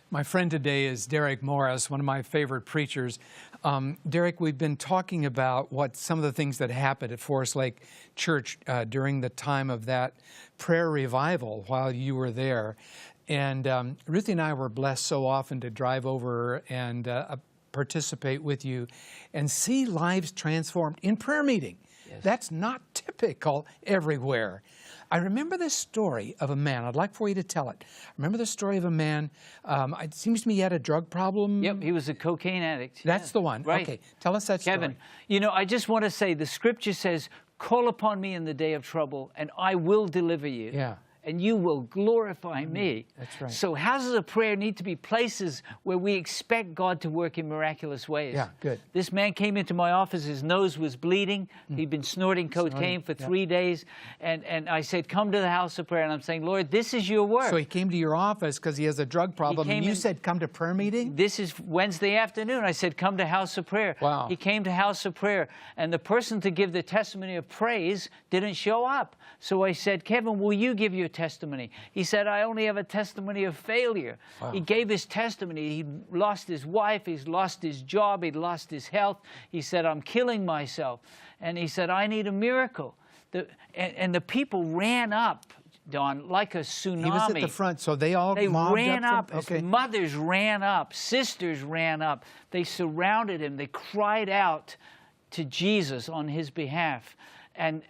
My friend today is Derek Morris, one of my favorite preachers. Derek, we've been talking about some of the things that happened at Forest Lake Church during the time of that prayer revival while you were there. And Ruthie and I were blessed so often to drive over and participate with you and see lives transformed in prayer meeting. Yes. That's not typical everywhere. I remember this story of a man. I'd like for you to tell it. I remember the story of a man. It seems to me he had a drug problem. Yep, he was a cocaine addict. That's the one. Right. Okay, tell us that story. Kevin, you know, I just want to say the scripture says, call upon me in the day of trouble, and I will deliver you. Yeah. And you will glorify me. That's right. So houses of prayer need to be places where we expect God to work in miraculous ways. Yeah, good. This man came into my office, his nose was bleeding. He'd been snorting cocaine for 3 days. And I said, come to the house of prayer. And I'm saying, Lord, this is your work. So he came to your office because he has a drug problem, and you said, come to prayer meeting? This is Wednesday afternoon. I said, come to house of prayer. Wow. He came to house of prayer. And the person to give the testimony of praise didn't show up. So I said, Kevin, will you give your testimony? He said, I only have a testimony of failure. Wow. He gave his testimony. He lost his wife. He's lost his job. He'd lost his health. He said, I'm killing myself. And he said, I need a miracle. And the people ran up, Don, like a tsunami. He was at the front, so they ran up. Okay. His mothers ran up. Sisters ran up. They surrounded him. They cried out to Jesus on his behalf. And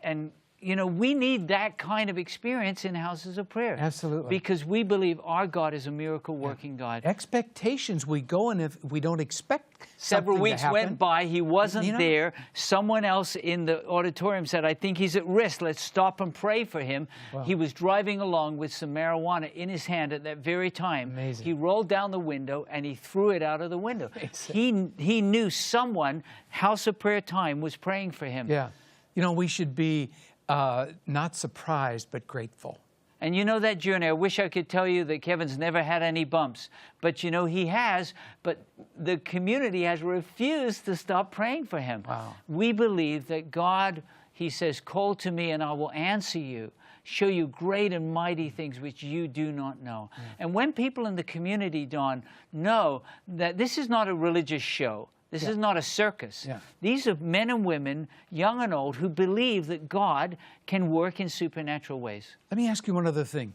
you know, we need that kind of experience in houses of prayer. Absolutely. Because we believe our God is a miracle-working God. Expectations, we go and if we don't expect Several weeks went by, he wasn't there. Someone else in the auditorium said, I think he's at risk. Let's stop and pray for him. Wow. He was driving along with some marijuana in his hand at that very time. Amazing. He rolled down the window and he threw it out of the window. He knew someone, house of prayer time, was praying for him. Yeah. You know, we should be not surprised, but grateful. And you know that journey, I wish I could tell you that Kevin's never had any bumps. But you know, he has, but the community has refused to stop praying for him. Wow. We believe that God, he says, call to me and I will answer you, show you great and mighty things which you do not know. Yeah. And when people in the community, Don, know that this is not a religious show, this is not a circus. Yeah. These are men and women, young and old, who believe that God can work in supernatural ways. Let me ask you one other thing.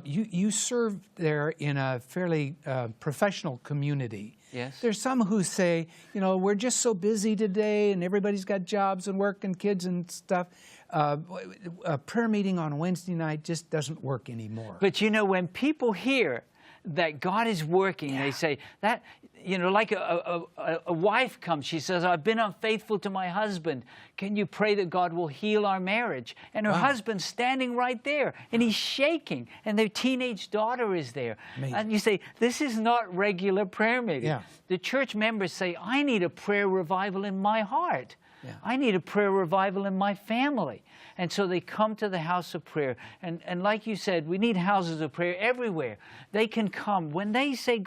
You serve there in a fairly professional community. Yes. There's some who say, you know, we're just so busy today and everybody's got jobs and work and kids and stuff. A prayer meeting on Wednesday night just doesn't work anymore. But you know, when people hear that God is working, they say that, you know, like a wife comes, she says, I've been unfaithful to my husband. Can you pray that God will heal our marriage? And her husband's standing right there, and he's shaking, and their teenage daughter is there. Amazing. And you say, this is not regular prayer meeting. Yeah. The church members say, I need a prayer revival in my heart. Yeah. I need a prayer revival in my family. And so they come to the house of prayer. And like you said, we need houses of prayer everywhere. They can come. When they say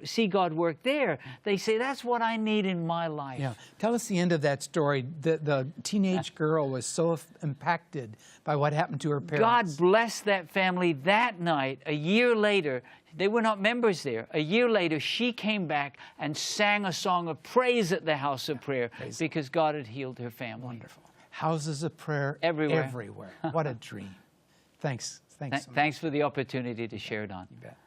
see God work there, they say, that's what I need in my life. Yeah. Tell us the end of that story. The teenage girl was so impacted by what happened to her parents. God blessed that family that night. A year later, they were not members there. A year later, she came back and sang a song of praise at the house of prayer because God had healed her family. Wonderful. Houses of prayer everywhere. Everywhere. What a dream. Thanks. Thanks so much. Thanks for the opportunity to share it on. You bet.